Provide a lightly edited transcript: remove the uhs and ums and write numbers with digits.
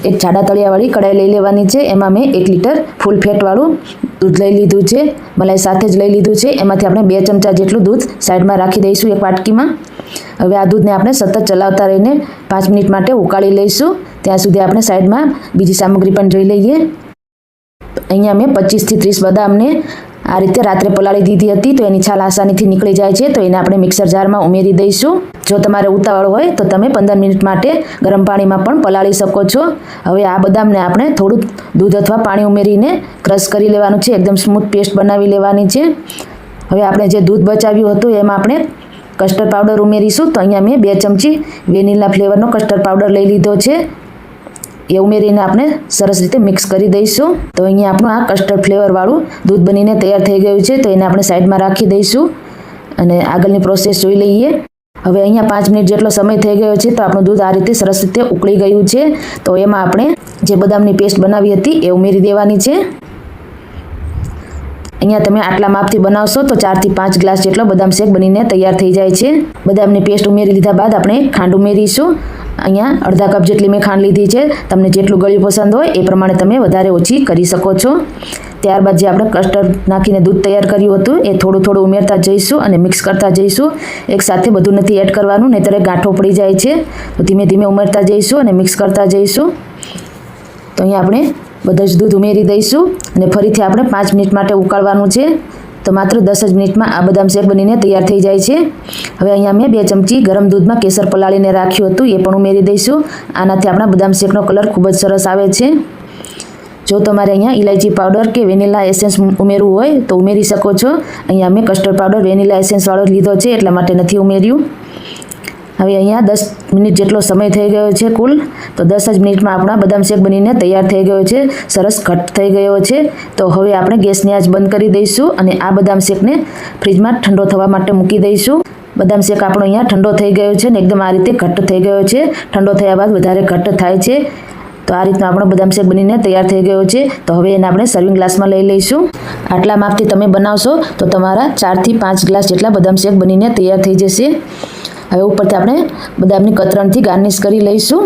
એક જાડા તળિયાવાળી કડાઈ લઈ લેવાની છે। એમાં મેં 1 લીટર ફૂલ ફેટવાળું દૂધ લઈ લીધું છે, મલાઈ સાથે જ લઈ લીધું છે। એમાંથી આપણે 2 ચમચા જેટલું દૂધ સાઈડમાં રાખી દઈશું એક વાટકીમાં। હવે આ દૂધને આપણે સતત ચલાવતા રહીને 5 મિનિટ માટે ઉકાળી લઈશું। ત્યાં સુધી આપણે સાઈડમાં બીજી સામગ્રી પણ જોઈ લઈએ। અહીંયા મેં 25 થી 30 બદામને આ રીતે રાત્રે પલાળી દીધી હતી, તો એની છાલ આસાનીથી નીકળી જાય છે, તો એને આપણે મિક્સર જારમાં ઉમેરી દઈશું। જો તમારે ઉતાવળ હોય તો તમે 15 મિનિટ માટે ગરમ પાણીમાં પણ પલાળી શકો છો। હવે આ બદામને આપણે થોડું દૂધ અથવા પાણી ઉમેરીને ક્રશ કરી લેવાનું છે, એકદમ સ્મૂથ પેસ્ટ બનાવી લેવાની છે। હવે આપણે જે દૂધ બચાવ્યું હતું એમાં આપણે કસ્ટર્ડ પાવડર ઉમેરીશું। તો અહીંયા મેં 2 ચમચી વેનીલા ફ્લેવરનો કસ્ટર્ડ પાવડર લઈ લીધો છે, એ ઉમેરીને આપણે સરસ રીતે મિક્સ કરી દઈશું। તો અહીંયા આપણું આ કસ્ટર્ડ ફ્લેવરવાળું દૂધ બનીને તૈયાર થઈ ગયું છે, તો એને આપણે સાઈડમાં રાખી દઈશું અને આગળની પ્રોસેસ જોઈ લઈએ। હવે અહીંયા 5 મિનિટ જેટલો સમય થઈ ગયો છે, તો આપણું દૂધ આ રીતે સરસ રીતે ઉકળી ગયું છે। તો એમાં આપણે જે બદામની પેસ્ટ બનાવી હતી એ ઉમેરી દેવાની છે। અહીંયા તમે આટલા માપથી બનાવશો તો 4 થી 5 ગ્લાસ જેટલો બદામ શેક બનીને તૈયાર થઈ જાય છે। બદામની પેસ્ટ ઉમેરી લીધા બાદ આપણે ખાંડ ઉમેરીશું। અહીંયા અડધા કપ જેટલી મેં ખાંડ લીધી છે, તમને જેટલું ગળ્યું પસંદ હોય એ પ્રમાણે તમે વધારે ઓછી કરી શકો છો। ત્યારબાદ જે આપણે કસ્ટર્ડ નાખીને દૂધ તૈયાર કર્યું હતું એ થોડું થોડું ઉમેરતા જઈશું અને મિક્સ કરતા જઈશું। એકસાથે બધું નથી એડ કરવાનું, નહીંતર ગાંઠો પડી જાય છે, તો ધીમે ધીમે ઉમેરતા જઈશું અને મિક્સ કરતા જઈશું। તો અહીંયા આપણે બધું જ દૂધ ઉમેરી દઈશું અને ફરીથી આપણે 5 મિનિટ માટે ઉકાળવાનું છે। તો માત્ર 10 જ મિનિટમાં આ બદામ શેક બનીને તૈયાર થઈ જાય છે। હવે અહીંયા મેં 2 ચમચી ગરમ દૂધમાં કેસર પલાળીને રાખ્યું હતું, એ પણ ઉમેરી દઈશું। આનાથી આપણા બદામ શેકનો કલર ખૂબ જ સરસ આવે છે। જો તમારે અહીંયા ઇલાયચી પાવડર કે વેનીલા એસેન્સ ઉમેરવું હોય તો ઉમેરી શકો છો। અહીંયા મેં કસ્ટર્ડ પાવડર વેનીલા એસેન્સવાળો લીધો છે, એટલા માટે નથી ઉમેર્યું। હવે અહીંયા 10 મિનિટ જેટલો સમય થઈ ગયો છે કુલ, તો 10 જ મિનિટમાં આપણા બદામ શેક બનીને તૈયાર થઈ ગયો છે, સરસ ઘટ થઈ ગયો છે। તો હવે આપણે ગેસની આંચ બંધ કરી દઈશું અને આ બદામ શેકને ફ્રીજમાં ઠંડો થવા માટે મૂકી દઈશું। બદામ શેક આપણો અહીંયા ઠંડો થઈ ગયો છે ને એકદમ આ રીતે ઘટ્ટ થઈ ગયો છે। ઠંડો થયા બાદ વધારે ઘટ્ટ થાય છે। તો આ રીતનો આપણો બદામ શેક બનીને તૈયાર થઈ ગયો છે। તો હવે એને આપણે સર્વિંગ ગ્લાસમાં લઈ લઈશું। આટલા માપથી તમે બનાવશો તો તમારા 4 થી 5 ગ્લાસ જેટલા બદામ શેક બનીને તૈયાર થઈ જશે। હવે ઉપરથી આપણે બદામની કતરણથી ગાર્નિશ કરી લઈશું।